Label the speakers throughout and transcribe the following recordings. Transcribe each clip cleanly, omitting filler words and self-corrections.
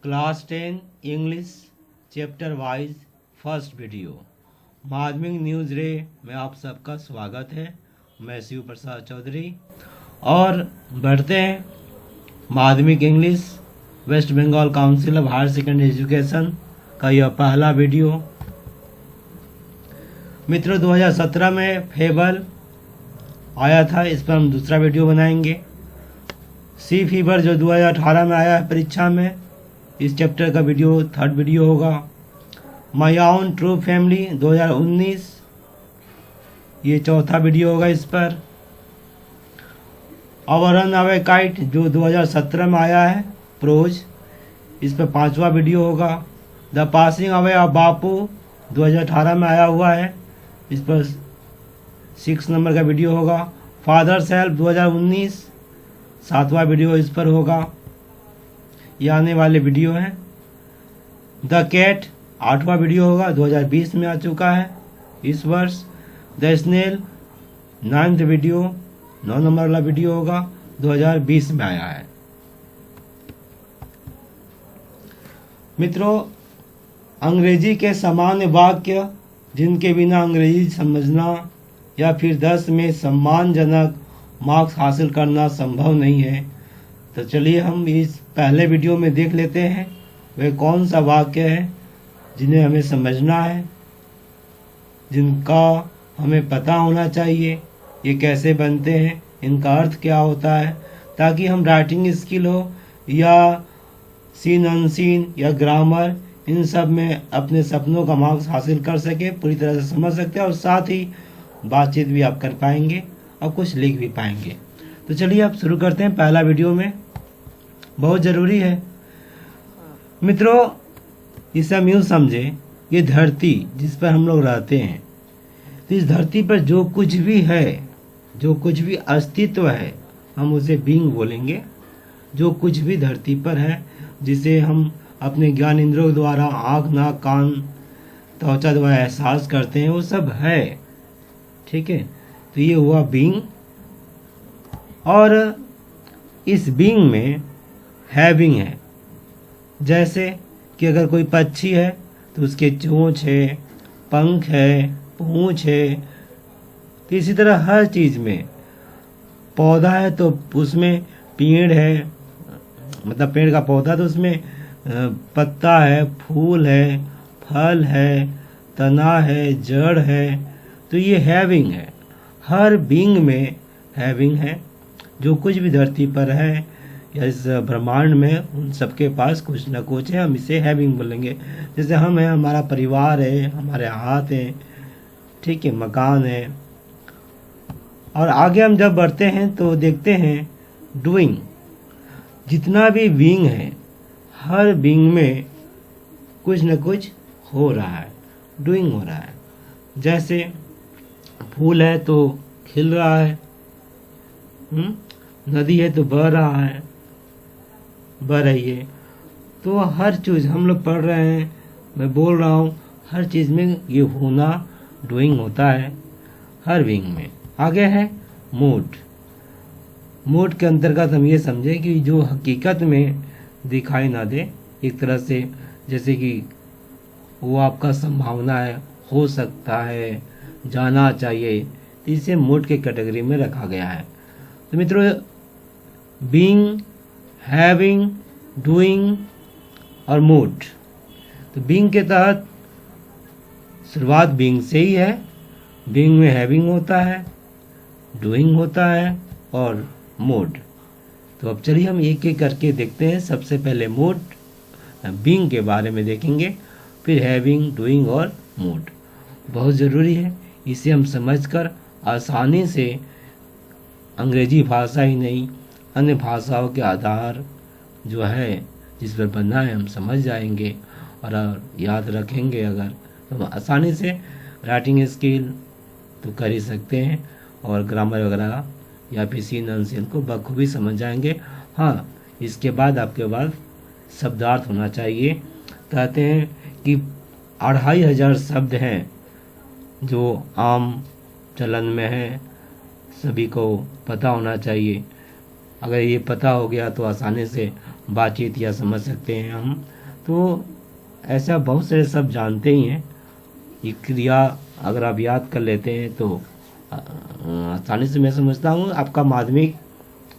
Speaker 1: Class 10 English chapter wise first video माध्यमिक news रे में आप सबका स्वागत है। मैं शिव प्रसाद चौधरी और बढ़ते हैं Madhyamik English West Bengal council of higher secondary education का यह पहला वीडियो। मित्रों 2017 में फेबल आया था, इस पर हम दूसरा वीडियो बनाएंगे। सी फीवर जो 2018 में आया है परीक्षा में, इस चैप्टर का वीडियो थर्ड वीडियो होगा। माय ओन ट्रू फैमिली 2019 ये चौथा वीडियो होगा इस पर। आवर रन अवे काइट जो 2017 में आया है प्रोज, इस पर पांचवा वीडियो होगा। द पासिंग अवे ऑफ बापू 2018 में आया हुआ है, इस पर 6 नंबर का वीडियो होगा। फादर्स हेल्प 2019 सातवां वीडियो इस पर होगा, ये आने वाले वीडियो हैं। द कैट 8वां वीडियो होगा, 2020 में आ चुका है इस वर्ष। The snail 9th video 9 number वाला वीडियो होगा, 2020 में आया है। मित्रों अंग्रेजी के सामान्य वाक्य जिनके बिना अंग्रेजी समझना या फिर 10 में सम्मानजनक मार्क्स हासिल करना संभव नहीं है, तो चलिए हम इस पहले वीडियो में देख लेते हैं वे कौन सा वाक्य है जिन्हें हमें समझना है, जिनका हमें पता होना चाहिए ये कैसे बनते हैं, इनका अर्थ क्या होता है, ताकि हम राइटिंग स्किल हो या सीन अनसीन या ग्रामर इन सब में अपने सपनों का मार्क्स हासिल कर सके, पूरी तरह से समझ सकते हैं और साथ ही बातचीत भी आप कर पाएंगे और कुछ लिख भी पाएंगे। तो चलिए आप शुरू करते हैं पहला वीडियो में, बहुत ज़रूरी है। मित्रों इसे हम यूँ समझे, ये धरती जिस पर हम लोग रहते हैं, तो इस धरती पर जो कुछ भी है, जो कुछ भी अस्तित्व है, हम उसे बीइंग बोलेंगे। जो कुछ भी धरती पर है जिसे हम अपने ज्ञान इंद्रियों द्वारा आँख नाक कान त्वचा द्वारा एहसास करते हैं, वो सब है, ठीक है। तो ये हुआ बीइंग। और इस बीइंग में हैविंग है, जैसे कि अगर कोई पक्षी है तो उसके चोंच है, पंख है, पूंछ है। तो इसी तरह हर चीज़ में, पौधा है तो उसमें पेड़ है, मतलब पेड़ का पौधा तो उसमें पत्ता है, फूल है, फल है, तना है, जड़ है। तो ये हैविंग है, हर बीइंग में हैविंग है। जो कुछ भी धरती पर है या इस ब्रह्मांड में, उन सबके पास कुछ न कुछ है, हम इसे हैविंग बोलेंगे। जैसे हम हैं, हमारा परिवार है, हमारे हाथ हैं, ठीक है, मकान है। और आगे हम जब बढ़ते हैं तो देखते हैं डूइंग। जितना भी बीइंग है, हर बीइंग में कुछ न कुछ हो रहा है, डूइंग हो रहा है। जैसे फूल है तो खिल रहा है, नदी है तो बह रहा है, बह रही है। तो हर चीज़ हम लोग पढ़ रहे हैं, मैं बोल रहा हूँ, हर चीज़ में ये होना डूइंग होता है, हर बीइंग में। आगे है मूड। मूड के अंतर्गत हम ये समझे कि जो हकीकत में दिखाई ना दे, एक तरह से जैसे कि वो आपका संभावना है, हो सकता है, जाना चाहिए, तो इसे मूड के कैटेगरी में रखा गया है। तो मित्रों बीइंग, हैविंग, डूइंग और मूड। तो बीइंग के तहत शुरुआत बीइंग से ही है। बीइंग में हैविंग होता है, डूइंग होता है और मूड। तो अब चलिए हम एक एक करके देखते हैं। सबसे पहले मूड, बीइंग के बारे में देखेंगे, फिर हैविंग, डूइंग और मूड। बहुत ज़रूरी है, इसे हम समझकर आसानी से अंग्रेजी भाषा ही नहीं, अन्य भाषाओं के आधार जो है जिस पर बनना है हम समझ जाएंगे और याद रखेंगे अगर, तो हम आसानी से राइटिंग स्किल तो कर ही सकते हैं और ग्रामर वगैरह या फिर सीन अनसीन को बखूबी समझ जाएंगे। हाँ, इसके बाद आपके पास शब्दार्थ होना चाहिए। कहते हैं कि 2500 शब्द हैं जो आम चलन में है, सभी को पता होना चाहिए। अगर ये पता हो गया तो आसानी से बातचीत या समझ सकते हैं हम। तो ऐसा बहुत सारे शब्द जानते ही हैं। ये क्रिया अगर आप याद कर लेते हैं तो आसानी से, मैं समझता हूँ आपका माध्यमिक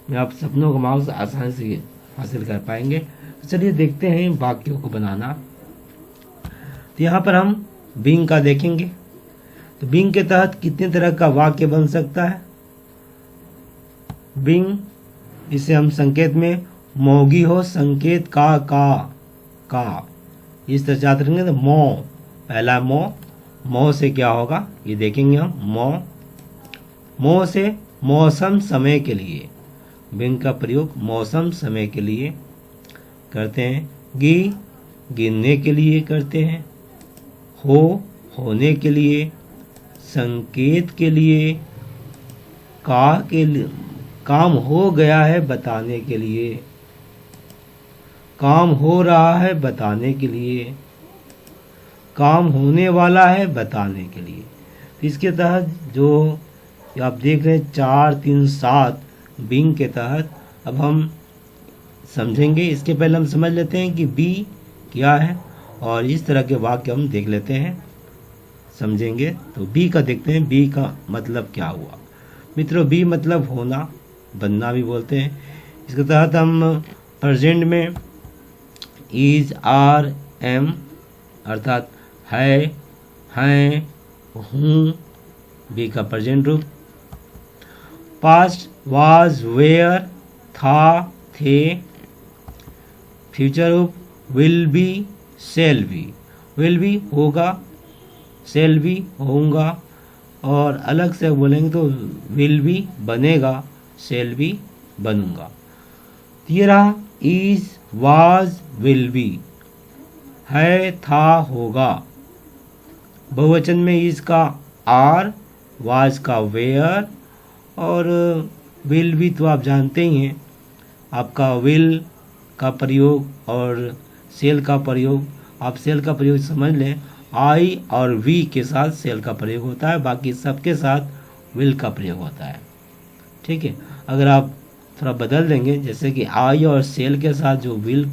Speaker 1: में आप सपनों का मार्क्स आसानी से हासिल कर पाएंगे। तो चलिए देखते हैं वाक्यों को बनाना। तो यहाँ पर हम बीइंग का देखेंगे। तो बीइंग के तहत कितने तरह का वाक्य बन सकता है। बीइंग, इसे हम संकेत में मौगी हो संकेत का इस तरह याद रखेंगे। तो मौ, पहला मौ से क्या होगा ये देखेंगे हम। मौ से मौसम समय के लिए, बीइंग का प्रयोग मौसम समय के लिए करते हैं। गिनने के लिए करते हैं। होने के लिए, संकेत के लिए, काम हो गया है बताने के लिए, काम हो रहा है बताने के लिए, काम होने वाला है बताने के लिए। तो इसके तहत जो आप देख रहे हैं 4, 3, 7 बीइंग के तहत अब हम समझेंगे। इसके पहले हम समझ लेते हैं कि बी क्या है और इस तरह के वाक्य हम देख लेते हैं, समझेंगे। तो बी का देखते हैं, बी का मतलब क्या हुआ। मित्रों, बी मतलब होना, बनना भी बोलते हैं। इसके तहत हम प्रेजेंट में इज, आर, एम अर्थात है, हैं, हूँ, बी का प्रेजेंट रूप। पास्ट वाज, वेयर, था, थे। फ्यूचर रूप will be, shall B. Will be होगा, शैल बी होऊंगा, और अलग से बोलेंगे तो विल बी बनेगा, शैल बी बनूंगा। ये रहा इज, वाज, विल बी, है, था, होगा। बहुवचन में इज का आर, वाज का वेयर, और विल बी तो आप जानते ही हैं, आपका विल का प्रयोग और सेल का प्रयोग। आप सेल का प्रयोग समझ लें, आई और वी के साथ सेल का प्रयोग होता है, बाकी सबके साथ विल का प्रयोग होता है। ठीक है, अगर आप थोड़ा बदल देंगे, जैसे कि आई और सेल के साथ जो विल,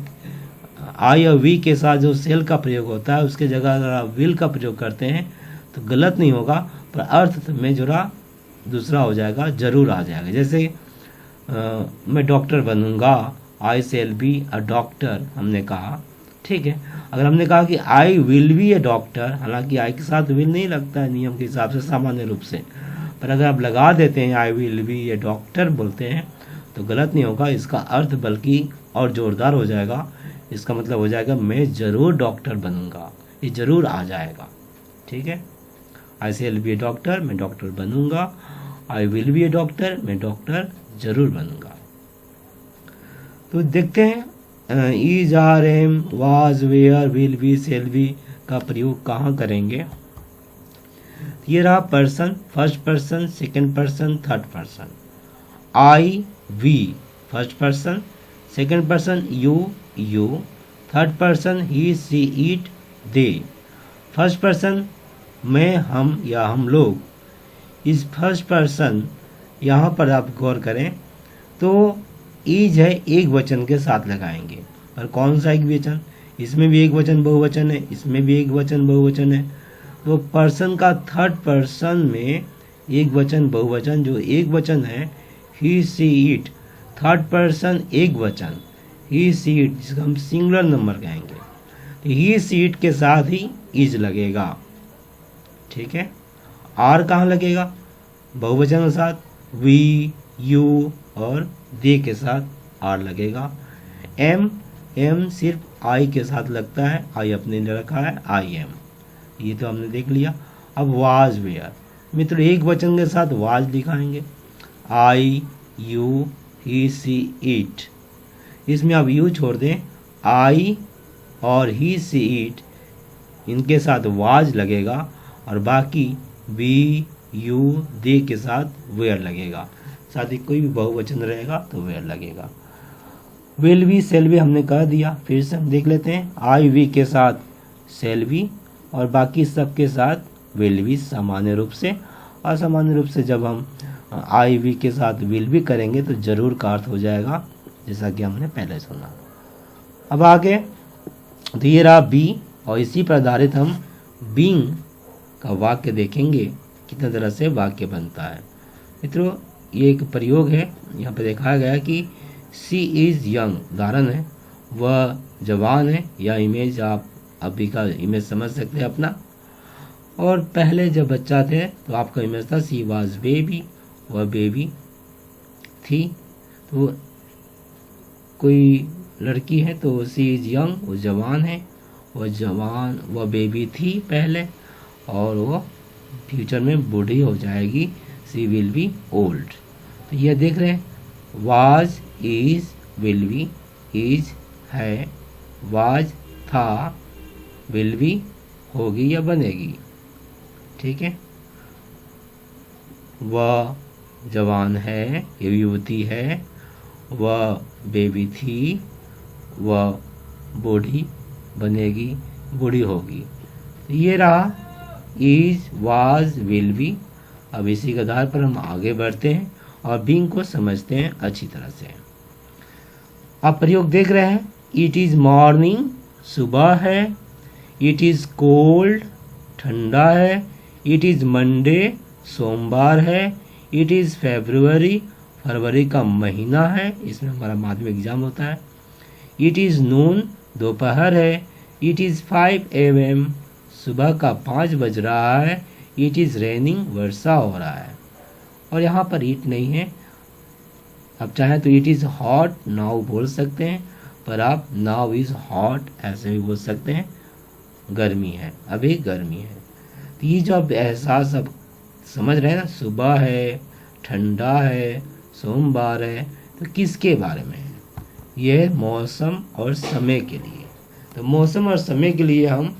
Speaker 1: आई और वी के साथ जो सेल का प्रयोग होता है, उसके जगह अगर आप विल का प्रयोग करते हैं तो गलत नहीं होगा, पर अर्थ में जरा दूसरा हो जाएगा, जरूर आ जाएगा। जैसे मैं डॉक्टर बनूंगा, आई शैल बी अ डॉक्टर हमने कहा। ठीक है, अगर हमने कहा कि आई विल बी ए डॉक्टर, हालांकि आई के साथ विल नहीं लगता है नियम के हिसाब से सामान्य रूप से, पर अगर आप लगा देते हैं आई विल बी ए डॉक्टर बोलते हैं तो गलत नहीं होगा, इसका अर्थ बल्कि और जोरदार हो जाएगा। इसका मतलब हो जाएगा मैं जरूर डॉक्टर बनूंगा, ये जरूर आ जाएगा। ठीक है, I shall be a doctor, मैं डॉक्टर बनूंगा। I will be a doctor, मैं डॉक्टर जरूर बनूंगा। तो देखते हैं is, are, am, was, were, will be, shall be का प्रयोग कहाँ करेंगे। ये रहा person, first person, second person, third person. I, we, first person, second person you, third person he, she, it, they. First person मैं, हम या हम लोग। इस फर्स्ट पर्सन यहाँ पर आप गौर करें तो इज है एक वचन के साथ लगाएंगे, और कौन सा एक वचन, इसमें भी एक वचन बहुवचन है, इसमें भी एक वचन बहुवचन है। तो पर्सन का थर्ड पर्सन में एक वचन बहुवचन, जो एक वचन है ही, सी, इट, थर्ड पर्सन एक वचन ही, सी, इट, जिसका हम सिंगुलर नंबर कहेंगे, तो ही, सी, इट के साथ ही इज लगेगा। ठीक है, आर कहाँ लगेगा, बहुवचन के साथ वी, यू और दे के साथ आर लगेगा। एम सिर्फ आई के साथ लगता है, आई अपने लिए रखा है, आई एम, ये तो हमने देख लिया। अब वाज, वेयर, मित्र एक वचन के साथ वाज दिखाएंगे, आई, यू, ही, सी, इट। इसमें आप यू छोड़ दें, आई और ही, सी, इट इनके साथ वाज लगेगा, और बाकी वी, यू, दे के साथ वेयर लगेगा। साथ ही कोई भी बहुवचन रहेगा तो वेयर लगेगा। विल बी, शैल बी हमने कह दिया, फिर से हम देख लेते हैं। आई, वी के साथ शैल बी और बाकी सब के साथ विल बी सामान्य रूप से। असामान्य रूप से जब हम आई, वी के साथ विल बी करेंगे तो जरूर का अर्थ हो जाएगा, जैसा कि हमने पहले सुना। अब आगे देयर आर बी, और इसी पर आधारित हम बीइंग का वाक्य देखेंगे कितने तरह से वाक्य बनता है। मित्रों ये एक प्रयोग है, यहाँ पे दिखाया गया कि शी इज़ यंग, उदाहरण है वह जवान है, या इमेज आप अभी का इमेज समझ सकते हैं अपना। और पहले जब बच्चा थे तो आपका इमेज था शी वाज बेबी, वह बेबी थी। तो कोई लड़की है तो शी इज़ यंग, वो जवान है, वह बेबी थी पहले, और वो फ्यूचर में बूढ़ी हो जाएगी, शी विल बी ओल्ड। तो ये देख रहे हैं, was, is, will be, is है, वाज था, विल बी होगी या बनेगी, ठीक है। वह जवान है, ये युवती है, वह बेबी थी, वह बूढ़ी बनेगी, बूढ़ी होगी। ये रहा इज, वाज, विल बी। अब इसी के आधार पर हम आगे बढ़ते हैं और बीइंग को समझते हैं अच्छी तरह से। आप प्रयोग देख रहे हैं, इट इज मॉर्निंग, सुबह है, इट इज कोल्ड, ठंडा है, इट इज मंडे, सोमवार है, इट इज फरवरी, फरवरी का महीना है, इसमें हमारा माध्यमिक एग्जाम होता है, इट इज नून, दोपहर है, इट इज 5 AM, सुबह का 5 बज रहा है, इट इज रेनिंग, वर्षा हो रहा है। और यहाँ पर इट नहीं है, आप चाहें तो इट इज हॉट नाउ बोल सकते हैं, पर आप नाउ इज हॉट ऐसे भी बोल सकते हैं, गर्मी है, अभी गर्मी है। तो ये जो आप एहसास अब समझ रहे हैं ना, सुबह है, ठंडा है, सोमवार है, तो किसके बारे में है? यह मौसम और समय के लिए। तो मौसम और समय के लिए हम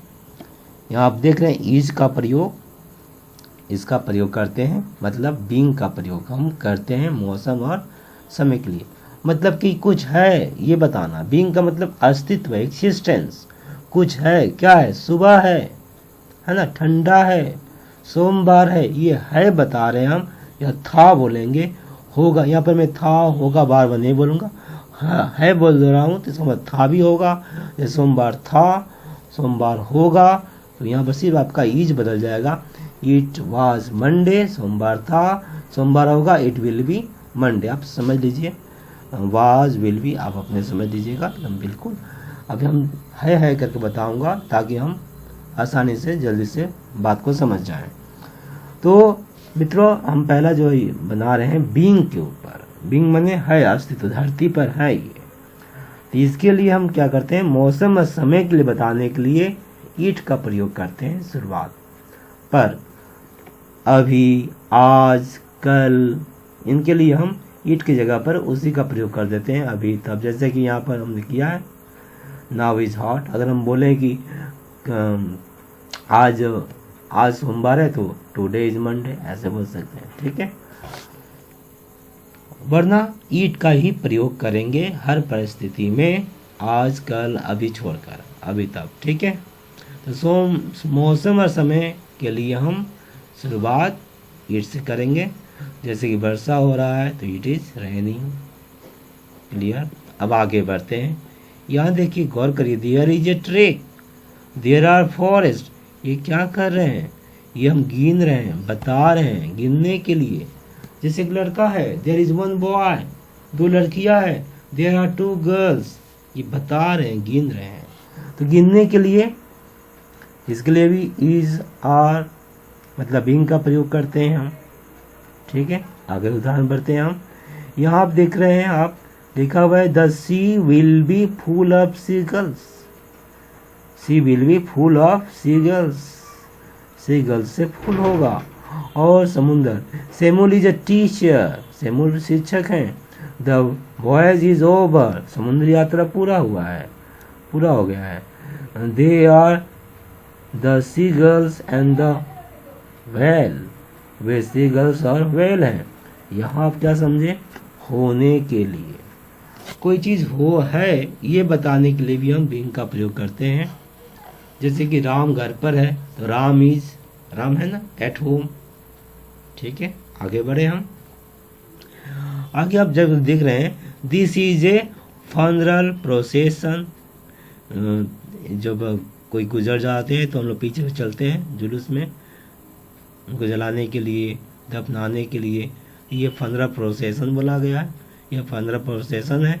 Speaker 1: यहाँ आप देख रहे हैं इज का प्रयोग, इसका प्रयोग करते हैं, मतलब बीइंग का प्रयोग हम करते हैं मौसम और समय के लिए। मतलब कि कुछ है ये बताना, बीइंग का मतलब अस्तित्व, एक्सिस्टेंस, कुछ है, क्या है, सुबह है ना, ठंडा है, सोमवार है, ये है बता रहे हैं हम, या था बोलेंगे, होगा, यहाँ पर मैं था होगा बार बार नहीं बोलूँगा, हाँ है बोल रहा हूँ तो इसका था भी होगा, जैसे सोमवार था, सोमवार होगा, तो यहाँ पर सिर्फ आपका ईज बदल जाएगा, इट वाज मंडे, सोमवार था, सोमवार होगा, इट विल बी मंडे, आप समझ लीजिए, वाज विल बी आप अपने समझ लीजिएगा एकदम बिल्कुल। अभी हम है करके बताऊंगा ताकि हम आसानी से जल्दी से बात को समझ जाएं। तो मित्रों हम पहला जो बना रहे हैं बीइंग के ऊपर, बीइंग माने है, अस्तित्व, धरती पर है ये। तो इसके लिए हम क्या करते हैं, मौसम और समय के लिए बताने के लिए इट का प्रयोग करते हैं शुरुआत पर। अभी, आज, कल, इनके लिए हम इट की जगह पर उसी का प्रयोग कर देते हैं, अभी, तब। जैसे कि यहाँ पर हमने किया है नाउ इज हॉट, अगर हम बोले कि आज सोमवार है तो टुडे इज मंडे ऐसे बोल सकते हैं, ठीक है। वरना ईट का ही प्रयोग करेंगे हर परिस्थिति में, आज, कल, अभी छोड़कर, अभी तब, ठीक है। तो मौसम और समय के लिए हम शुरुआत ईट से करेंगे, जैसे कि वर्षा हो रहा है तो इट इज रेनिंग, क्लियर। अब आगे बढ़ते हैं, यहाँ देखिए गौर करिए, there is a trek, there are forest, ये क्या कर रहे हैं, ये हम गिन रहे हैं, बता रहे हैं, गिनने के लिए। जैसे एक लड़का है, देयर इज वन बॉय, 2 लड़कियां हैं, देयर आर 2 गर्ल्स, ये बता रहे हैं, गिन रहे हैं। तो गिनने के लिए, इसके लिए भी इज, आर, मतलब बीइंग का प्रयोग करते हैं हम, ठीक है। आगे उदाहरण बढ़ते हैं हम, यहाँ आप देख रहे हैं, आप लिखा हुआ है the sea will be full of seagulls, sea will be full of seagulls, seagulls से फुल होगा। और समुंदर, Samuel is a teacher, Samuel शिक्षक हैं, द वॉयज इज ओवर, समुद्र यात्रा पूरा हुआ है, पूरा हो गया है। They are the seagulls and the whale, वे सीगल्स और वेल हैं। यहाँ आप क्या समझे, होने के लिए, कोई चीज़ हो है ये बताने के लिए भी हम बीइंग का प्रयोग करते हैं। जैसे कि राम घर पर है तो राम इज, राम है ना, एट होम, ठीक है। आगे बढ़े हम, आगे आप जब देख रहे हैं दिस इज ए फनरल प्रोसेसन, जब कोई गुजर जाते हैं तो हम लोग पीछे चलते हैं जुलूस में, उनको जलाने के लिए, दफनाने के लिए। ये 15 प्रोसेसन बोला गया है, यह 15 प्रोसेसन है।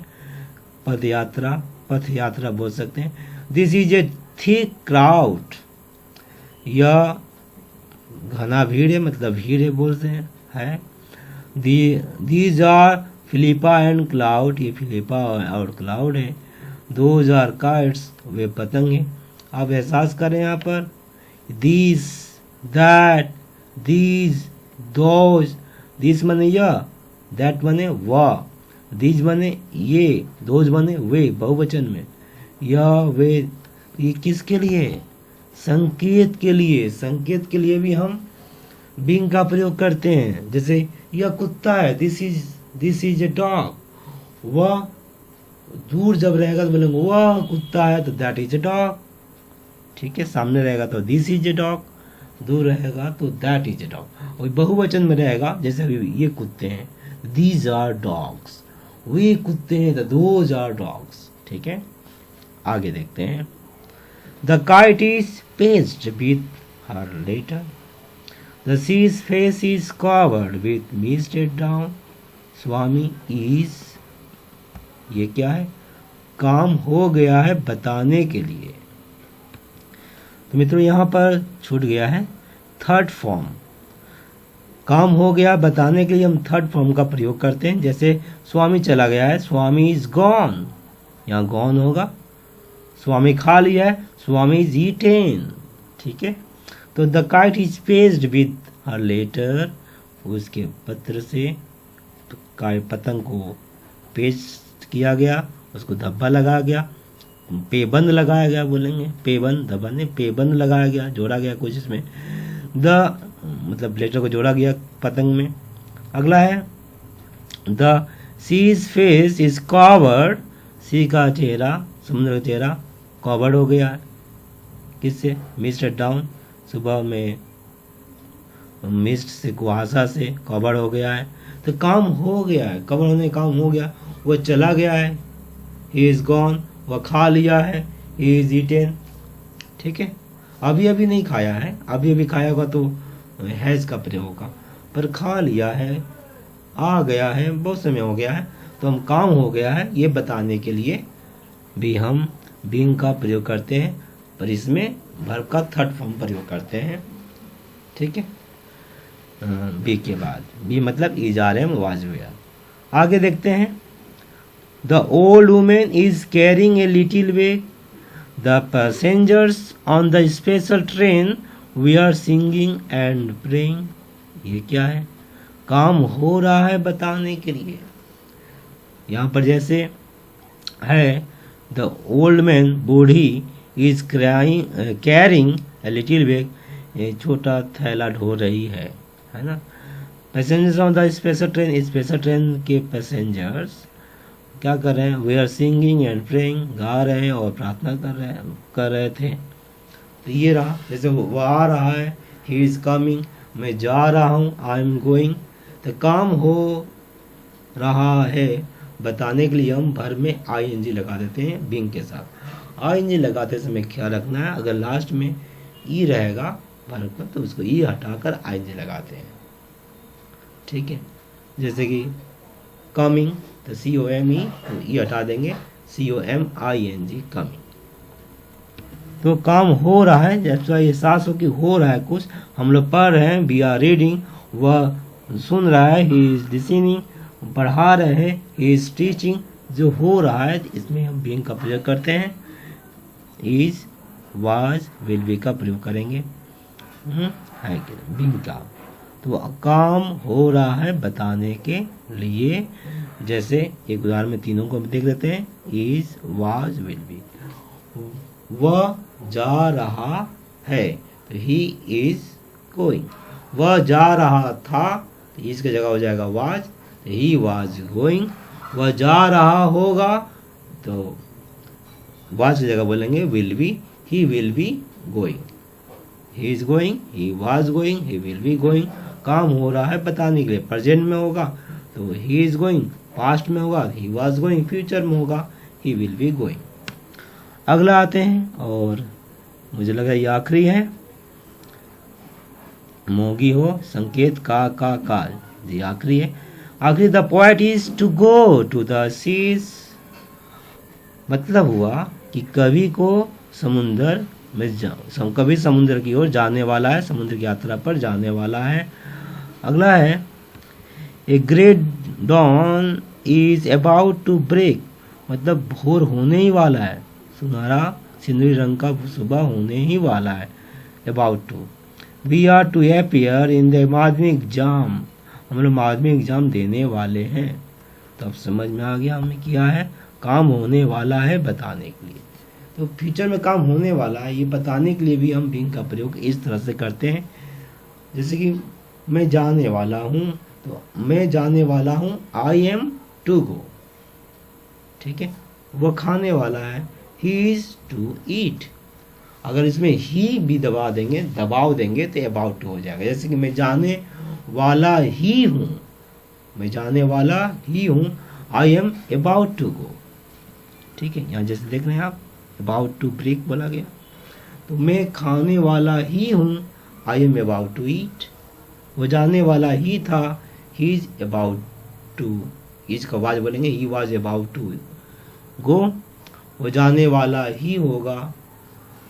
Speaker 1: पथ यात्रा बोल सकते हैं। This is a thick crowd, यह घना भीड़ है, मतलब भीड़ है बोलते हैं है। These are Philippa and Claude, ये फिलिपा और क्लाउड है। दोज आर काइट्स, वे पतंग है। आप एहसास करें यहाँ पर this, that, these, those. This माने यह, दैट माने वह, दीज माने ये, दोज माने वे बहुवचन में। यह वे, ये किसके लिए? संकेत के लिए। संकेत के लिए भी हम बीइंग का प्रयोग करते हैं। जैसे यह कुत्ता है, दिस इज ए डॉग। वह दूर जब रहेगा तो बोलेंगे वह कुत्ता है, तो दैट इज ए डॉग। ठीक है, सामने रहेगा तो दिस इज ए डॉग, दूर रहेगा तो दैट इज ए डॉग। और बहुवचन में रहेगा, जैसे अभी ये कुत्ते हैं, दीज आर डॉग्स, वे कुत्ते हैं, तो दोज आर डॉग्स। ठीक है, आगे देखते हैं। The kite is pasted with her letter, the sea's face is covered with misted down. Swami is, ये क्या है? काम हो गया है बताने के लिए। तो मित्रों यहाँ पर छूट गया है थर्ड फॉर्म। काम हो गया बताने के लिए हम थर्ड फॉर्म का प्रयोग करते हैं। जैसे स्वामी चला गया है, स्वामी इज गॉन, यहाँ गॉन होगा। स्वामी खा लिया है, स्वामी इज ईटेन। ठीक है, तो the kite is pasted with her letter, उसके पत्र से पतंग को पेस्ट किया गया, उसको धब्बा लगाया गया, पेबंद लगाया गया, बोलेंगे पेबंद, धब्बा नहीं, पेबंद लगाया गया, जोड़ा गया कुछ इसमें। द मतलब लेटर को जोड़ा गया पतंग में। अगला है the sea's face is covered, sea का चेहरा, समुद्र का चेहरा कवर्ड हो गया है किससे? मिस्ट डाउन, सुबह में मिस्ट से, कुहासा से कवर्ड हो गया है। तो काम हो गया है, कवर होने काम हो गया। वो चला गया है, ही इज गॉन, वह खा लिया है, ही इज ईटेन। ठीक है, अभी अभी नहीं खाया है, अभी अभी खाया होगा तो हैज का प्रयोग होगा, पर खा लिया है, आ गया है, बहुत समय हो गया है, तो हम काम हो गया है ये बताने के लिए भी हम बीइंग का प्रयोग करते हैं, पर इसमें वर्ब का थर्ड फॉर्म प्रयोग करते हैं। ठीक है, बी के बाद, बी मतलब इजार एम वाज वेयर। आगे देखते हैं। The old women is carrying a little bag, the passengers on the special train we are singing and praying. ये क्या है? काम हो रहा है बताने के लिए। यहाँ पर जैसे है द ओल्ड मैन, बूढ़ी, is carrying a little bag, ये छोटा थैला ढो रही है ना। Passengers on the special train, special train के पैसेंजर्स क्या कर रहे हैं? We are singing and praying, गा रहे हैं और प्रार्थना कर रहे थे। तो ये रहा, जैसे वो आ रहा है, ही इज कमिंग, मैं जा रहा हूँ, आई एम गोइंग। तो काम हो रहा है बताने के लिए हम वर्ब में आईएनजी लगा देते हैं बीइंग के साथ। आईएनजी लगाते समय ख्याल रखना है, अगर लास्ट में ई रहेगा वर्ब का तो उसको ई हटाकर आईएनजी लगाते हैं। ठीक है, जैसे कि कमिंग, तो COME, तो ई हटा देंगे, COMING, कमिंग। तो काम हो रहा है, जब एहसास हो कि हो रहा है कुछ, हम लोग पढ़ रहे हैं, वी आर रीडिंग, वह सुन रहा है, ही इज लिसनिंग, पढ़ा रहे हैं, ही इज टीचिंग। जो हो रहा है इसमें हम बीइंग का प्रयोग करते हैं, इज, वाज, विल बी का प्रयोग करेंगे, है कि बीइंग का। तो काम हो रहा है बताने के लिए, जैसे एक उदाहरण में तीनों को देख लेते हैं, इज, वाज, विल बी। वह जा रहा है, तो ही इज गोइंग। वह जा रहा था, तो इसकी जगह हो जाएगा वाज, तो ही वाज गोइंग। वह जा रहा होगा, तो वाज की जगह बोलेंगे will be, he will be going. He is going, he was going, he will be going. काम हो रहा है बताने के लिए, प्रेजेंट में होगा तो ही इज गोइंग, पास्ट में होगा ही वाज गोइंग, फ्यूचर में होगा ही विल बी गोइंग। अगला आते हैं, और मुझे लगा ये आखिरी है, मोगी हो संकेत का ये आखिरी है। आखिरी, the point is to go to the seas, मतलब हुआ कि कवि को समुंदर में कभी समुद्र की ओर जाने वाला है, समुद्र की यात्रा पर जाने वाला है। अगला है, a great dawn is about to break, मतलब भोर होने ही वाला है, सुनहरा सिंदूरी रंग का सुबह होने ही वाला है। About to, we are to appear in the Madhyamik exam, हम लोग माध्यमिक एग्जाम देने वाले हैं। तो अब समझ में आ गया हमें क्या है, काम होने वाला है बताने के लिए। तो फ्यूचर में काम होने वाला है ये बताने के लिए भी हम बीइंग का प्रयोग इस तरह से करते हैं। जैसे कि मैं जाने वाला हूँ, तो मैं जाने वाला हूँ, आई एम टू गो, ठीक है। वो खाने वाला है, ही इज टू ईट। अगर इसमें ही भी दबाव देंगे तो अबाउट टू हो जाएगा। जैसे कि मैं जाने वाला ही हूँ, मैं जाने वाला ही हूँ, I am about to go, ठीक है। यहाँ जैसे देख रहे हैं आप, अबाउट टू ब्रेक बोला गया। तो मैं खाने वाला ही हूँ, I am about to eat. वो जाने वाला ही था, he is about to, is का वाज बोलेंगे, he was about to go. वो जाने वाला ही होगा,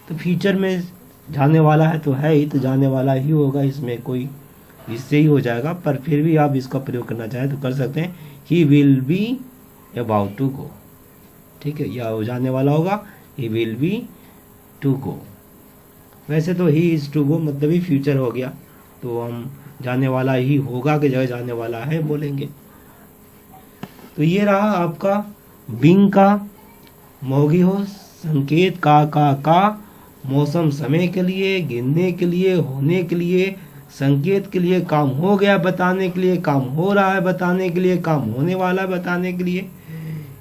Speaker 1: तो फ्यूचर में जाने वाला है तो है ही, तो जाने वाला ही होगा, इसमें कोई इससे ही हो जाएगा। पर फिर भी आप इसका प्रयोग करना चाहें तो कर सकते हैं, he will be about to go, ठीक है। या वो जाने वाला होगा, he will be to go. वैसे तो ही इज टू गो मतलब ही फ्यूचर हो गया, तो हम जाने वाला ही होगा की जगह जाने वाला है बोलेंगे। तो ये रहा आपका बीइंग का मौगी हो संकेत का मौसम समय के लिए, गिनने के लिए, होने के लिए, संकेत के लिए, काम हो गया बताने के लिए, काम हो रहा है बताने के लिए, काम होने वाला है बताने के लिए।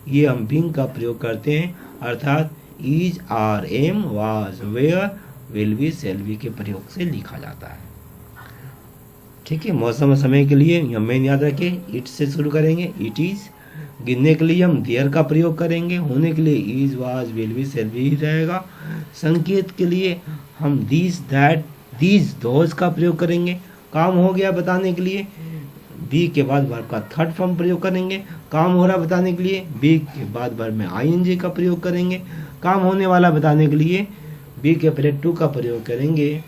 Speaker 1: ये हम बीइंग का प्रयोग करते हैं, अर्थात is, are, am, was, were, will be, shall be के प्रयोग से लिखा जाता है, ठीक है। मौसम समय के लिए या मेन याद रखें, इट से शुरू करेंगे, इट इज। गिनने के लिए हम देयर का प्रयोग करेंगे, होने के लिए is, was, will be, shall be ही रहेगा। संकेत के लिए हम दिस, दैट, दीज, दोज का प्रयोग करेंगे। काम हो गया बताने के लिए बी के बाद वर्ब का थर्ड फॉर्म प्रयोग करेंगे। काम हो रहा बताने के लिए बी के बाद वर्ब में आईएनजी का प्रयोग करेंगे। काम होने वाला बताने के लिए बी के पहले टू का प्रयोग करेंगे,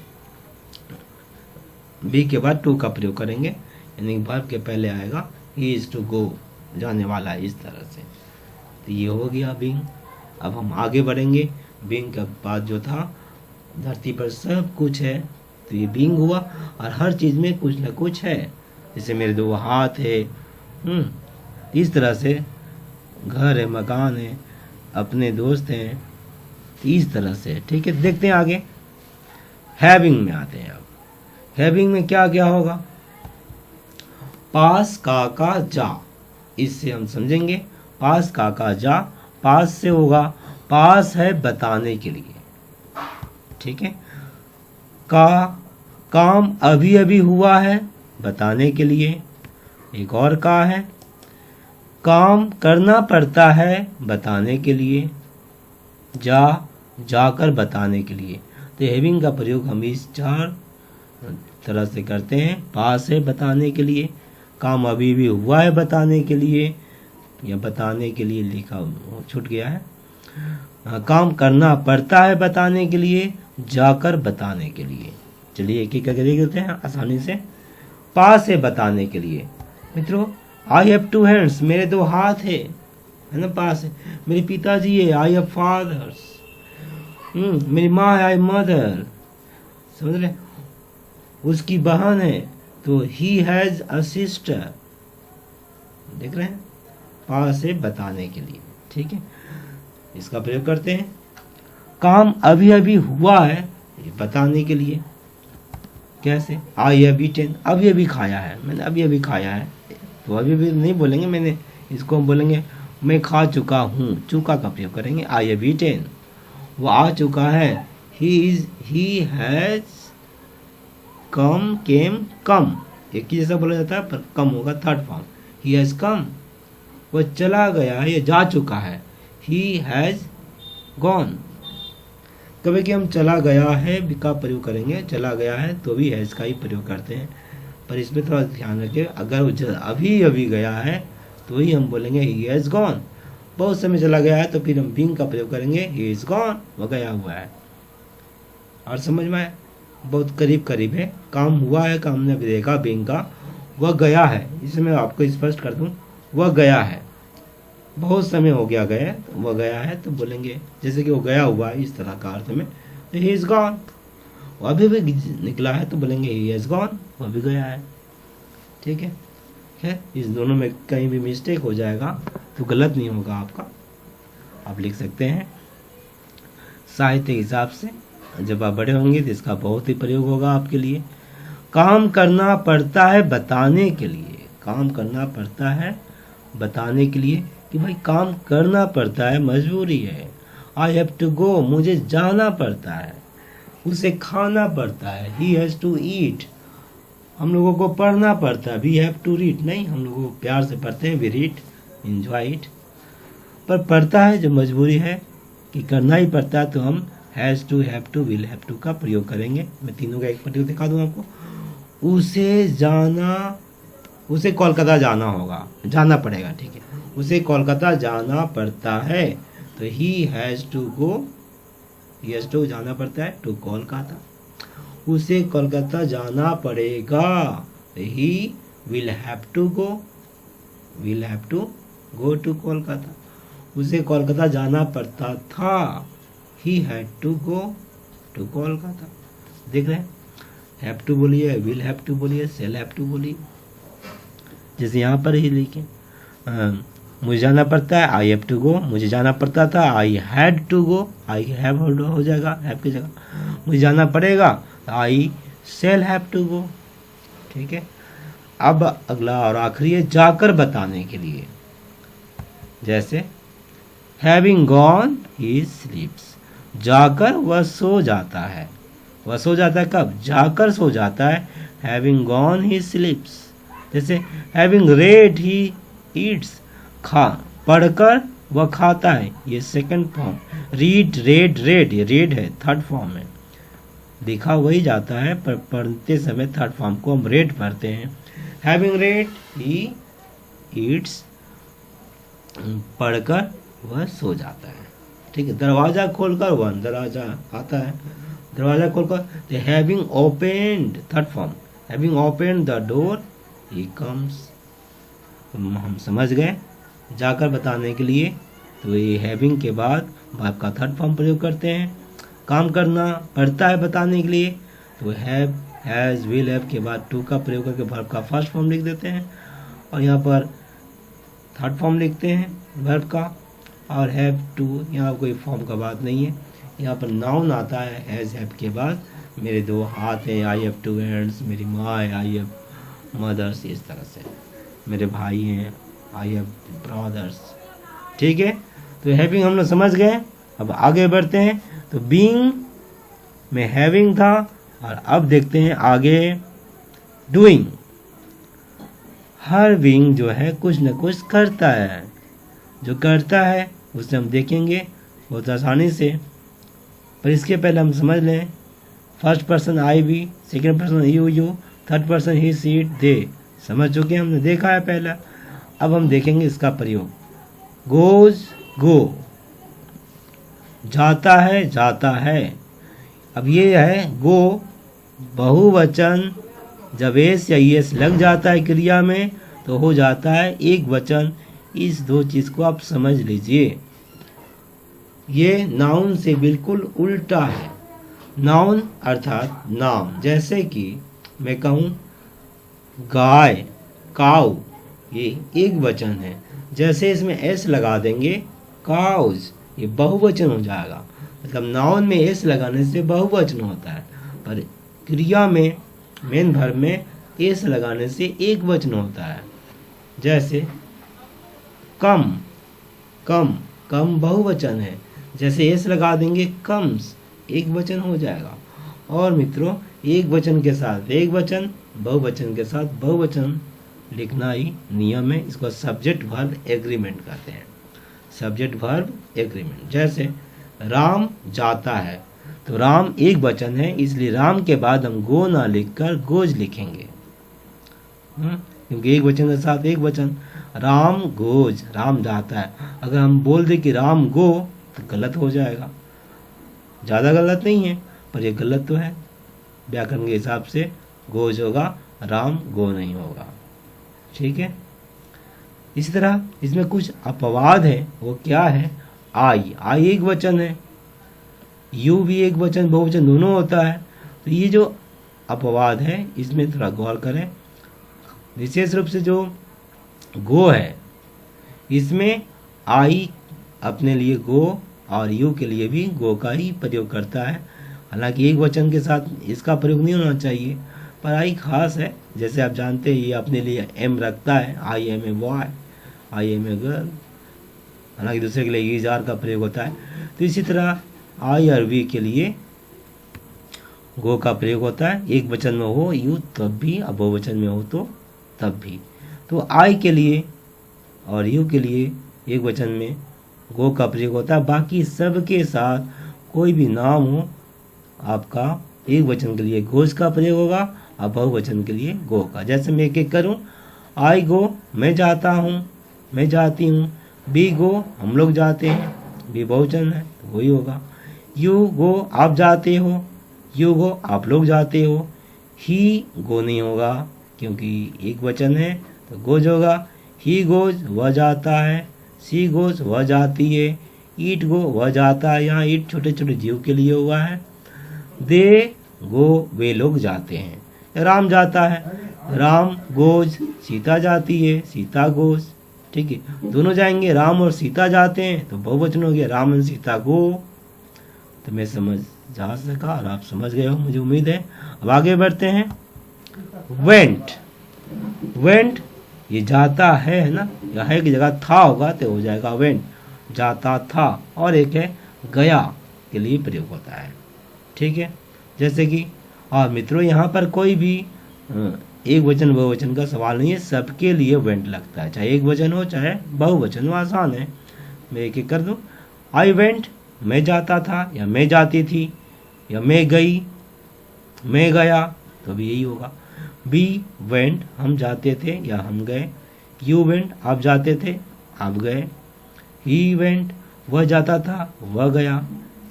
Speaker 1: बी के बाद टू का प्रयोग करेंगे, यानी वर्ब के पहले आएगा ही इज टू गो, जाने वाला है, इस तरह से। तो ये हो गया बीइंग। अब हम आगे बढ़ेंगे। बीइंग के बाद जो था, धरती पर सब कुछ है, तो ये बीइंग हुआ, और हर चीज में कुछ न कुछ है। जैसे मेरे दो हाथ है, इस तरह से घर है, मकान है, अपने दोस्त हैं, इस तरह से, ठीक है। देखते हैं आगे, हैविंग में आते हैं। अब हैविंग में क्या क्या होगा, पास का जा, इससे हम समझेंगे। पास का जा, पास से होगा, पास है बताने के लिए, ठीक है। काम अभी अभी हुआ है बताने के लिए। एक और का है, काम करना पड़ता है बताने के लिए। जाकर बताने के लिए। तो हैविंग का प्रयोग हम इस चार तरह से करते हैं। पास है बताने के लिए, काम अभी भी हुआ है बताने के लिए, या बताने के लिए लिखा छूट गया है। काम करना पड़ता है बताने के लिए, जाकर बताने के लिए। चलिए एक एक करके देख लेते हैं आसानी से। पास है बताने के लिए, मित्रों आई हैव टू हैंड्स, मेरे दो हाथ है ना, पास है। मेरे पिताजी है, आई हैव फादर्स। मेरी माँ है, आई मदर, समझ रहे। उसकी बहन है तो ही हैज अ सिस्टर, देख रहे हैं, पास है बताने के लिए, ठीक है। इसका प्रयोग करते हैं। काम अभी अभी हुआ है ये बताने के लिए, कैसे, आई हैव ईटन, अभी अभी खाया है, मैंने अभी अभी खाया है। तो अभी भी नहीं बोलेंगे मैंने, इसको हम बोलेंगे मैं खा चुका हूँ, चुका का प्रयोग करेंगे। आई हैव ईटन, वो आ चुका है। ही हैज कम, केम, कम, एक ही जैसा बोला जाता है पर कम होगा third form. He has come, वो चला गया है, ये जा चुका है। ही हैज गॉन, कभी कि हम चला गया है भी का प्रयोग करेंगे, चला गया है तो भी हैज का ही प्रयोग करते हैं, पर इसमें थोड़ा ध्यान रखिए, अगर वो अभी अभी गया है तो ही हम बोलेंगे ही हैज़ गॉन। बहुत समय चला गया है तो फिर हम बीइंग का प्रयोग करेंगे, ही इज़ गॉन, वह गया हुआ है। और समझ में आए, बहुत करीब करीब है, काम हुआ है, काम ने देखा बीइंग का, वह गया है, इसे मैं आपको स्पष्ट कर दूं, वह गया है, बहुत समय हो गया गए, वह गया है तो बोलेंगे जैसे कि वो गया हुआ है, इस तरह का अर्थ में, तो ही इज़ गॉन। अभी भी निकला है तो बोलेंगे ही हैज़ गॉन, वह भी गया है। ठीक है, इस दोनों में कहीं भी मिस्टेक हो जाएगा तो गलत नहीं होगा आपका, आप लिख सकते हैं। साहित्य के हिसाब से जब आप बड़े होंगे तो इसका बहुत ही प्रयोग होगा आपके लिए। काम करना पड़ता है बताने के लिए, काम करना पड़ता है बताने के लिए कि भाई काम करना पड़ता है, मजबूरी है। आई हैव टू गो, मुझे जाना पड़ता है। उसे खाना पड़ता है, ही हैज़ टू ईट। हम लोगों को पढ़ना पड़ता है, वी हैव टू रीड, नहीं हम लोगों को प्यार से पढ़ते हैं, वी रीड, एंजॉय इट। पर पढ़ता है जो मजबूरी है कि करना ही पड़ता है तो हम has to, have to, will have to का प्रयोग करेंगे। मैं तीनों का एक प्रयोग दिखा दूँ आपको। उसे जाना, उसे कोलकाता जाना होगा, जाना पड़ेगा, ठीक है, उसे कोलकाता जाना पड़ता है तो he has to go, he has to जाना पड़ता है टू कोलकाता। उसे कोलकाता जाना पड़ेगा, he will have to go, will have to go to Kolkata. उसे कोलकाता जाना पड़ता था, he had to go to Kolkata. देख रहे हैं, हैव टू बोलिए, विल हैव टू बोलिए, शेल हैव टू बोलिए, जैसे यहाँ पर ही लिखे मुझे जाना पड़ता है, आई हैव टू गो, मुझे जाना पड़ता था, I had to go, I have हो जाएगा हैव की जगह, मुझे जाना पड़ेगा, I shall have to go. ठीक है, अब अगला और आखिरी है जाकर बताने के लिए, जैसे हैविंग गॉन ही स्लीप्स, जाकर वह सो जाता है, वह सो जाता है कब, जाकर सो जाता है, हैविंग गॉन ही स्लीप्स। जैसे हैविंग रेड ही ईट्स, खा पढ़कर वह खाता है, ये second form. Read, red, red, ये रेड है, थर्ड फॉर्म है, देखा वही जाता है पर पढ़ते समय थर्ड फॉर्म को हम रेड पढ़ते हैं। हैविंग रेड ही ईट्स, पढ़कर वह सो जाता है। ठीक है, दरवाजा खोलकर वह अंदर आता है, दरवाजा खोलकर। Having opened, third form, having opened the door he comes. हम समझ गए, जाकर बताने के लिए तो ये हैविंग के बाद वर्ब का थर्ड फॉर्म प्रयोग करते हैं। काम करना पड़ता है बताने के लिए तो हैव, हैज, विल हैव के बाद टू का प्रयोग करके वर्ब का फर्स्ट फॉर्म लिख देते हैं, और यहाँ पर थर्ड फॉर्म लिखते हैं वर्ब का। और हैव टू, यहाँ कोई फॉर्म का बात नहीं है, यहाँ पर नाउन आता है हैज, हैव के बाद। मेरे दो हाथ हैं, आई हैव टू हैंड्स, मेरी माँ है, आई हैव मदर्स, इस तरह से मेरे भाई हैं, आई हैव ब्रदर्स। ठीक है, तो हैविंग हम लोग समझ गए। अब आगे बढ़ते हैं, तो बीइंग में हैविंग था, और अब देखते हैं आगे डूइंग। हर बीइंग जो है कुछ न कुछ करता है, जो करता है उसे हम देखेंगे बहुत आसानी से, पर इसके पहले हम समझ लें फर्स्ट पर्सन आई भी, second person you, third person he, she, they, समझ चुके हैं, हमने देखा है पहला। अब हम देखेंगे इसका प्रयोग। गोज, गो, जाता है, जाता है। अब ये है गो बहुवचन, जब एस या एस लग जाता है क्रिया में तो हो जाता है एक वचन। इस दो चीज को आप समझ लीजिए, ये नाउन से बिल्कुल उल्टा है। नाउन अर्थात नाम, जैसे कि मैं कहूँ गाय, काऊ, ये एक वचन है, जैसे इसमें एस लगा देंगे काउज, ये बहुवचन हो जाएगा। मतलब नाउन में एस लगाने से बहुवचन होता है, पर क्रिया में मेन वर्ब में एस लगाने से एक वचन होता है। जैसे कम, कम, कम बहुवचन है, जैसे एस लगा देंगे कम्स, एक वचन हो जाएगा। और मित्रों, एक वचन के साथ एक वचन, बहुवचन के साथ बहुवचन लिखना ही नियम है। इसको सब्जेक्ट वर्ब एग्रीमेंट कहते हैं, सब्जेक्ट वर्ब एग्रीमेंट। जैसे राम जाता है, तो राम एक वचन है, इसलिए राम के बाद हम गो ना लिखकर गोज लिखेंगे। क्योंकि एक वचन के साथ एक वचन, राम गोज, राम जाता है। अगर हम बोल दे कि राम गो तो गलत हो जाएगा। ज़्यादा गलत नहीं है पर ये गलत तो है, व्याकरण के हिसाब से गोज होगा, राम गो नहीं होगा। ठीक है। इसी तरह इसमें कुछ अपवाद है। वो क्या है? आई, आई एक वचन है, यू भी एक वचन बहुवचन दोनों होता है। तो ये जो अपवाद है इसमें थोड़ा गौर करें। विशेष रूप से जो गो है इसमें आई अपने लिए गो और यू के लिए भी गो का ही प्रयोग करता है। हालांकि एक वचन के साथ इसका प्रयोग नहीं होना चाहिए, पर आई खास है। जैसे आप जानते हैं ये अपने लिए एम रखता है, I am a boy, I am a girl. हालांकि दूसरे के लिए ईजार का प्रयोग होता है। तो इसी तरह आई और वी के लिए गो का प्रयोग होता है। एक वचन में हो यू तब भी, और बहुवचन में हो तो तब भी। तो आई के लिए और यू के लिए एक वचन में गो का प्रयोग होता है। बाकी सब के साथ कोई भी नाम हो आपका एक वचन के लिए गोज का प्रयोग होगा और बहुवचन के लिए गो का। जैसे मैं एक एक करूं, आई गो मैं जाता हूं, मैं जाती हूं। बी गो हम लोग जाते हैं, बी बहुवचन है तो वही होगा। यू गो आप जाते हो, यू गो आप लोग जाते हो। ही गो नहीं होगा क्योंकि एक वचन है तो गोज होगा। ही गोज वह जाता है, सी गोज वह जाती है। ईट गो वह जाता है, यहाँ ईट छोटे छोटे जीव के लिए हुआ है। दे गो वे लोग जाते हैं। राम जाता है, राम गोज, सीता जाती है, सीता गोज। ठीक है, दोनों जाएंगे, राम और सीता जाते हैं तो बहुवचन हो गया, राम और सीता गो। तो मैं समझ जा सका और आप समझ गए हो मुझे उम्मीद है। अब आगे बढ़ते हैं। वेंट, वेंट ये जाता है ना, है की जगह था होगा तो हो जाएगा वेंट, जाता था। और एक है गया के लिए प्रयोग होता है। ठीक है, जैसे कि और मित्रों यहाँ पर कोई भी एक वचन बहुवचन का सवाल नहीं है, सबके लिए वेंट लगता है, चाहे एक वचन हो चाहे बहुवचन हो, आसान है। मैं एक एक कर दूं। आई वेंट मैं जाता था या मैं जाती थी, या मैं गई मैं गया, तो भी यही होगा। बी वेंट हम जाते थे या हम गए। यू वेंट आप जाते थे आप गए। ही वेंट वह जाता था वह गया।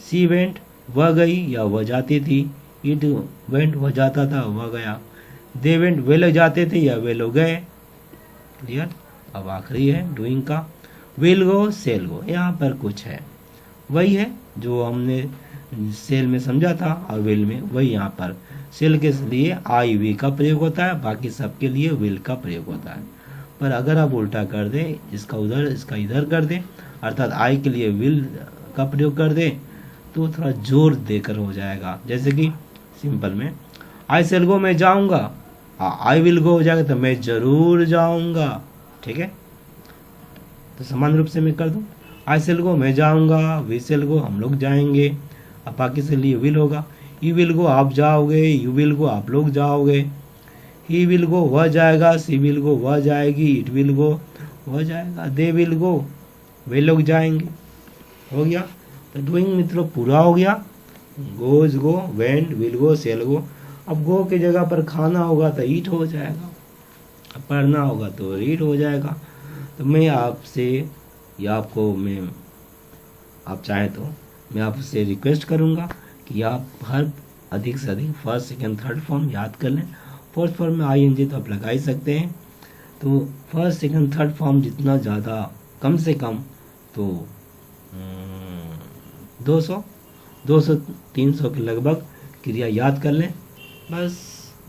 Speaker 1: सी वेंट वह गई या वह जाती थी। इट वेंट वह जाता था वह गया। दे वेंट वे लोग जाते थे या वे लोग गए। क्लियर। अब आखिरी है डूइंग का। विल गो सेल गो, यहाँ पर कुछ है वही है जो हमने सेल में समझा था और विल में, वही यहाँ पर सेल के लिए आई वी का प्रयोग होता है, बाकी सबके लिए विल का प्रयोग होता है। पर अगर आप उल्टा कर दें, इसका उधर इसका इधर कर दें, अर्थात आई के लिए विल का प्रयोग कर दें तो थोड़ा जोर देकर हो जाएगा। जैसे कि सिंपल में आई सेल गो मैं जाऊंगा, आई विल गो हो जाएगा तो मैं जरूर जाऊंगा। ठीक है, तो समान रूप से मैं कर दूं। आई सेल गो मैं जाऊंगा, वी सेल गो हम लोग जाएंगे, अब बाकी से लिए विल होगा। यू विल गो आप जाओगे, यू विल गो आप लोग जाओगे। ही विल गो वह जाएगा, सी विल गो वह जाएगी, इट विल गो वह जाएगा। दे विल गो वे लोग जाएंगे। हो गया। तो डूइंग मित्रों पूरा हो गया। Goes go, went, will go, shall go. अब गो की जगह पर खाना होगा तो ईट हो जाएगा, पढ़ना होगा तो रीड हो जाएगा। तो मैं आपसे या आपको मैं आप चाहें तो मैं आपसे रिक्वेस्ट करूंगा कि आप हर अधिक से अधिक फर्स्ट सेकंड थर्ड फॉर्म याद कर लें। फोर्थ फॉर्म में आईएनजी तो आप लगा ही सकते हैं। तो फर्स्ट सेकंड थर्ड फॉर्म जितना ज़्यादा कम से कम तो 200 300 के लगभग क्रिया याद कर लें। बस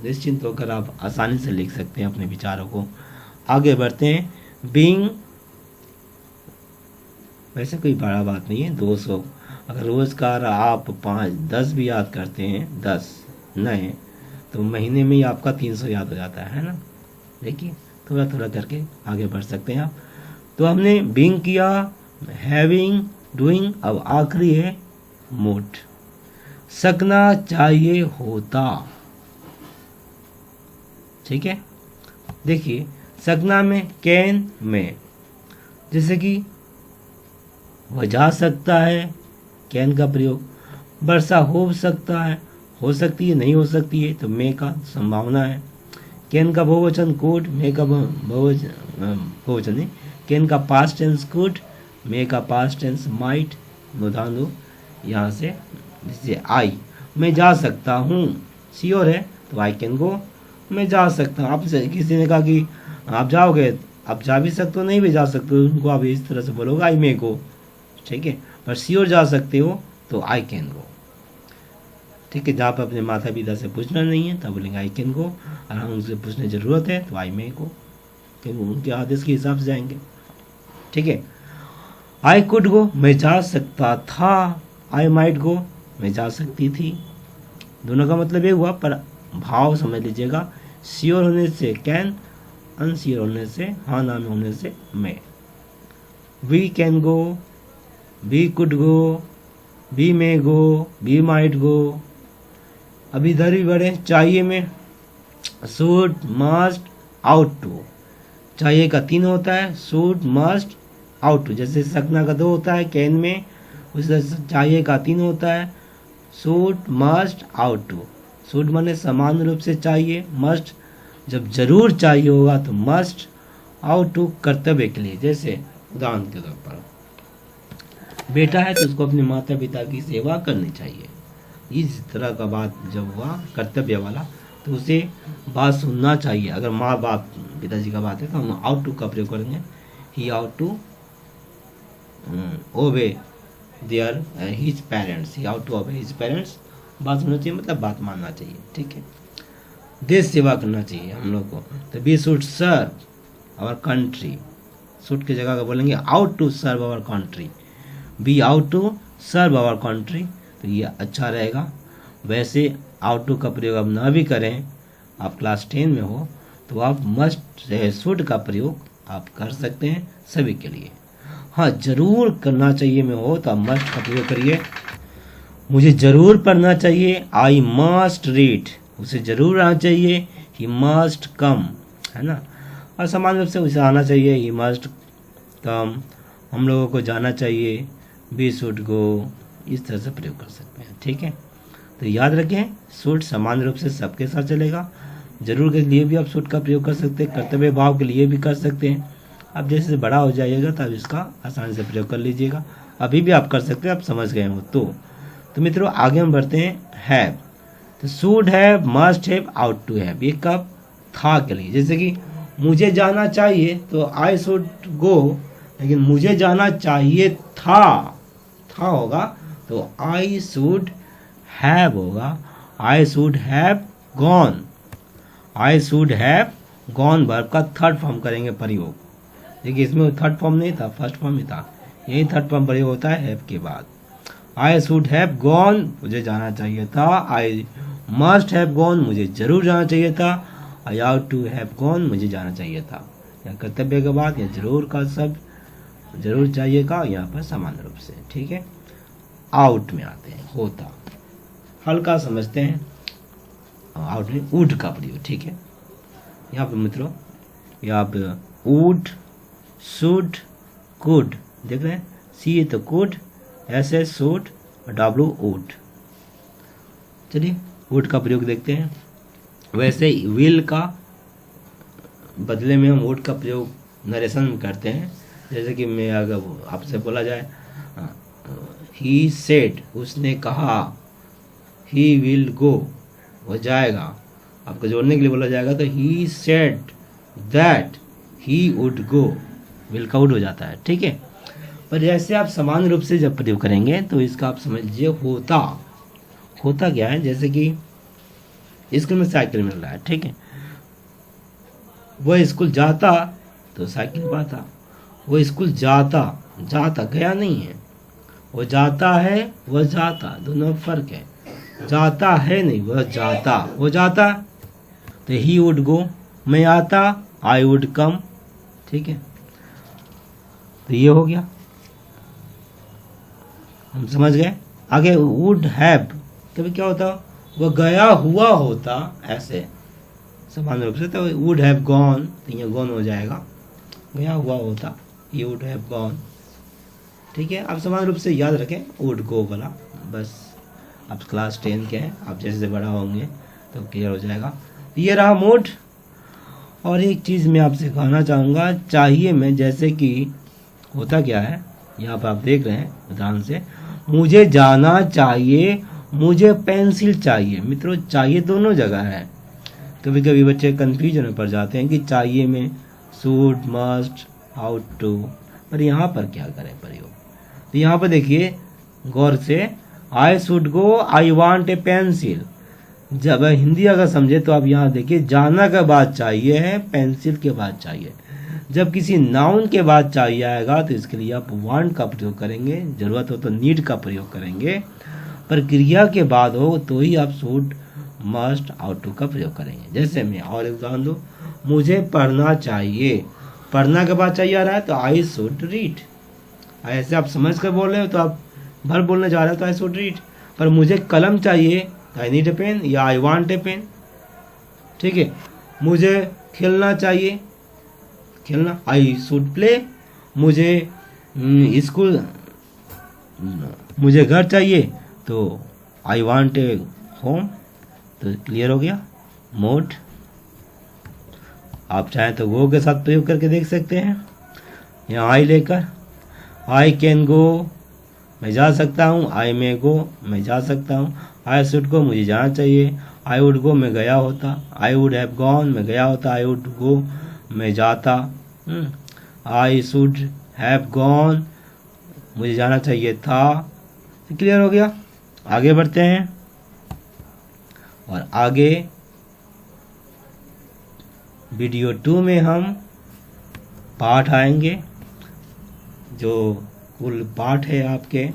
Speaker 1: निश्चिंत होकर आप आसानी से लिख सकते हैं अपने विचारों को। आगे बढ़ते हैं। बीइंग वैसे कोई बड़ा बात नहीं है, 200 अगर रोजगार आप 5-10 भी याद करते हैं, 10 नए, तो महीने में ही आपका 300 याद हो जाता है ना। देखिए थोड़ा थोड़ा करके आगे बढ़ सकते हैं आप। तो हमने बीइंग किया, हैविंग, डूइंग, अब आखिरी है मोड। सकना चाहिए होता। ठीक है, देखिए सकना में कैन में, जैसे कि वह जा सकता है कैन का प्रयोग, वर्षा हो सकता है, हो सकती है, नहीं हो सकती है, तो मे का संभावना है। कैन का बहुवचन कुड, मे का बहुवचन नहीं, कैन का पास्ट टेंस कुड, मे का पास्ट टेंस माइट। उदाहरण दो यहाँ से, जैसे आई, मैं जा सकता हूँ, श्योर है तो आई कैन गो, मैं जा सकता हूँ। आपसे किसी ने कहा कि आप जाओगे, आप जा भी सकते हो, नहीं भी जा सकते हो, उनको आप इस तरह से बोलोगे आई मे गो, ठीक है। पर श्योर जा सकते हो तो आई कैन गो, ठीक है। जहाँ पर अपने माता पिता से पूछना नहीं है तब बोलेंगे आई कैन गो, और हम उनसे पूछने ज़रूरत है तो आई मे गो, क्योंकि उनके आदेश के हिसाब से जाएंगे, ठीक है। आई कुड गो, मैं जा सकता था, आई माइट गो, मैं जा सकती थी। दोनों का मतलब ये हुआ, पर भाव समझ लीजिएगा। श्योर होने से कैन, अनश्योर होने से, हाँ नाम होने से मैं। We can go, we could go, we may go, we might go. अब इधर भी बढ़े, चाहिए में शुड, मस्ट, आउट टू। चाहिए का 3 होता है, शुड, मस्ट, आउट टू। जैसे सकना का 2 होता है कैन में, उसे चाहिए का 3 होता है, should, must, ought to. Should माने समान रूप से चाहिए, मस्ट जब जरूर चाहिए होगा तो मस्ट, आउट टू कर्तव्य के लिए। जैसे उदाहरण के तौर पर बेटा है तो उसको अपने माता पिता की सेवा करनी चाहिए, इस तरह का बात जब हुआ कर्तव्य वाला तो उसे बात सुनना चाहिए। अगर माँ बाप पिताजी का बात है तो हम आउट टू का प्रयोग करेंगे, he ought to obey their his parents, he ought to obey his parents. बात सुनना चाहिए मतलब बात मानना चाहिए, ठीक है। देश सेवा करना चाहिए हम लोग को, तो we should serve our country. Should की जगह का बोलेंगे ought to serve our country, be ought to serve our country, तो ये अच्छा रहेगा। वैसे आउट टू का प्रयोग आप ना भी करें, आप क्लास 10 में हो तो आप मस्ट शुड का प्रयोग आप कर सकते हैं सभी के लिए। हाँ जरूर करना चाहिए में हो तो आप मस्ट का प्रयोग करिए। मुझे जरूर पढ़ना चाहिए, आई मस्ट रीड, उसे जरूर आना चाहिए, ही मस्ट कम, है ना। और समान रूप से उसे आना चाहिए, ही मस्ट कम। हम लोगों को जाना चाहिए, वी शुड गो, इस तरह से प्रयोग कर सकते हैं, ठीक है। तो याद रखें शुड समान रूप से सबके साथ चलेगा। जरूर के लिए भी आप शुड का प्रयोग कर सकते हैं, कर्तव्य भाव के लिए भी कर सकते हैं। अब जैसे बड़ा हो जाइएगा तब इसका आसानी से प्रयोग कर लीजिएगा, अभी भी आप कर सकते हैं, आप समझ गए हो तो मित्रों आगे हम बढ़ते हैं। हैव, तो should have, must have, ought to have, ये कब था के लिए। जैसे कि मुझे जाना चाहिए तो आई शुड गो, लेकिन मुझे जाना चाहिए था होगा तो आई शुड हैव होगा, I should have gone, I should have gone verb का थर्ड फॉर्म करेंगे प्रयोग। देखिए इसमें थर्ड फॉर्म नहीं था, फर्स्ट फॉर्म ही था, यही थर्ड फॉर्म प्रयोग होता है हैव के बाद। आई शुड हैव गॉन, मुझे जाना चाहिए था, आई मस्ट हैव गॉन, मुझे जरूर जाना चाहिए था, आई आउट टू हैव गॉन, मुझे जाना चाहिए था। या कर्तव्य के बाद या जरूर का शब्द, जरूर चाहिए का यहाँ पर समान रूप से, ठीक है। आउट में आते हैं, होता हल्का समझते हैं, आउट में वुड का प्रयोग, ठीक है। यहाँ पर मित्रों यहाँ पे वुड, शुड, कुड, देख रहे हैं, सी तो could, S S should, W would. चलिए वुड का प्रयोग देखते हैं। वैसे विल का बदले में हम वुड का प्रयोग नरेशन में करते हैं। जैसे कि मैं अगर आपसे बोला जाए ही सेड, उसने कहा, ही विल गो, वो जाएगा, आपको जोड़ने के लिए बोला जाएगा तो he said that he would go, will का वुड हो जाता है, ठीक है। पर जैसे आप समान रूप से जब प्रयोग करेंगे तो इसका आप समझ लीजिए होता। होता क्या है, जैसे कि स्कूल में साइकिल मिल रहा है, ठीक है, वह स्कूल जाता तो साइकिल पाता, वो स्कूल जाता, जाता गया नहीं है, वो जाता है, वह जाता, दोनों फर्क है। जाता है नहीं, वह जाता, वो जाता तो ही वुड गो, मैं आता, आई वुड कम, ठीक है। तो ये हो गया, हम समझ गए। आगे वुड हैव, तभी क्या होता, वह गया हुआ होता, ऐसे समान रूप से, तो वुड हैव गॉन, तो ये गॉन हो जाएगा, गया हुआ होता, ही वुड हैव गॉन, ठीक है। आप समान रूप से याद रखें वुड गो वाला, बस आप क्लास 10 के हैं, आप जैसे बड़ा होंगे तो क्लियर हो जाएगा। ये रहा मोड। और एक चीज़ मैं आपसे कहना चाहूँगा, चाहिए में जैसे कि होता क्या है, यहाँ पर आप देख रहे हैं उदाहरण से, मुझे जाना चाहिए, मुझे पेंसिल चाहिए। मित्रों चाहिए दोनों जगह है। कभी कभी बच्चे कंफ्यूजन में पड़ जाते हैं कि चाहिए में शुड, मस्ट, हाउ टू, पर यहाँ पर क्या करें प्रयोग। तो यहाँ पर देखिए गौर से, I should go, I want a pencil. जब हिंदी अगर समझे तो आप यहाँ देखिए, जाना के बाद चाहिए है, पेंसिल के बाद चाहिए। जब किसी नाउन के बाद चाहिए आएगा तो इसके लिए आप वांट का प्रयोग करेंगे, जरूरत हो तो नीड का प्रयोग करेंगे, पर क्रिया के बाद हो तो ही आप शुड, मस्ट, हाउ टू का प्रयोग करेंगे। जैसे मैं और एक उदाहरण दूँ, मुझे पढ़ना चाहिए, पढ़ना के बाद चाहिए आ रहा है तो आई शुड रीड। ऐसे आप समझ कर बोल रहे हो तो आप भर बोलने जा रहे हो तो आई शुड रीड। पर मुझे कलम चाहिए, आई नीड ए पेन या आई वांट ए पेन। ठीक है, मुझे खेलना चाहिए, खेलना, आई शुड प्ले। मुझे स्कूल, मुझे घर चाहिए तो आई वांट ए होम। तो क्लियर हो गया मोड। आप चाहें तो गो के साथ प्रयोग करके देख सकते हैं। यहाँ आई लेकर, आई कैन गो, मैं जा सकता हूँ, आई मे गो, मैं जा सकता हूँ, आई शुड गो, मुझे जाना चाहिए, आई वुड गो, मैं गया होता, आई वुड हैव गॉन, मैं गया होता, आई वुड गो, मैं जाता, आई शुड हैव गॉन, मुझे जाना चाहिए था। क्लियर हो गया। आगे बढ़ते हैं और आगे वीडियो 2 में हम पाठ आएंगे, जो कुल पाठ है आपके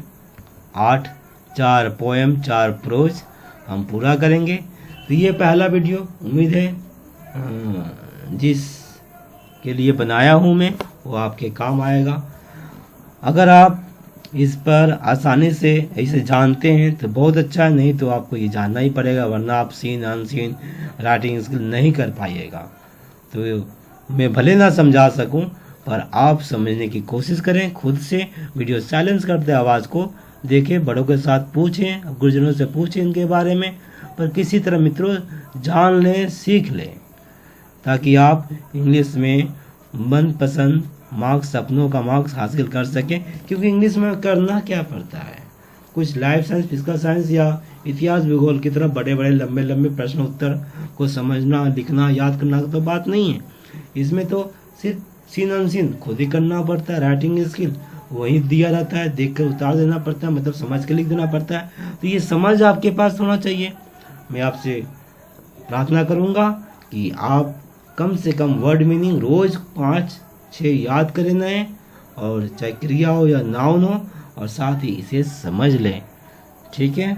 Speaker 1: 8, 4 पोएम 4 प्रोज हम पूरा करेंगे। तो ये पहला वीडियो उम्मीद है जिस के लिए बनाया हूँ मैं वो आपके काम आएगा। अगर आप इस पर आसानी से इसे जानते हैं तो बहुत अच्छा है, नहीं तो आपको ये जानना ही पड़ेगा, वरना आप सीन अनसीन राइटिंग स्किल नहीं कर पाइएगा। तो मैं भले ना समझा सकूं पर आप समझने की कोशिश करें खुद से। वीडियो साइलेंस करते आवाज़ को देखें, बड़ों के साथ पूछें, गुरुजनों से पूछें इनके बारे में, पर किसी तरह मित्रों जान लें, सीख लें, ताकि आप इंग्लिश में मनपसंद मार्क्स, अपनों का मार्क्स हासिल कर सकें। क्योंकि इंग्लिश में करना क्या पड़ता है, कुछ लाइफ साइंस, फिजिकल साइंस या इतिहास भूगोल की तरह बड़े बड़े लंबे लंबे प्रश्न उत्तर को समझना, लिखना, याद करना तो बात नहीं है। इसमें तो सिर्फ सीन अनसीन खुद ही करना पड़ता है। राइटिंग स्किल वही दिया रहता है, देख कर उतार देना पड़ता है, मतलब समझ के लिख देना पड़ता है। तो ये समझ आपके पास होना चाहिए। मैं आपसे प्रार्थना करूँगा कि आप कम से कम वर्ड मीनिंग रोज 5-6 याद करें नए, और चाहे क्रिया हो या नाउन हो, और साथ ही इसे समझ लें। ठीक है,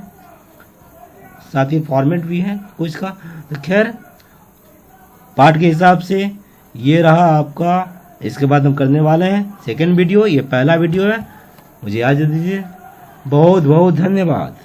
Speaker 1: साथ ही फॉर्मेट भी है कुछ का। तो खैर पाठ के हिसाब से ये रहा आपका। इसके बाद हम करने वाले हैं सेकंड वीडियो, ये पहला वीडियो है। मुझे इजाज़त दीजिए, बहुत बहुत धन्यवाद।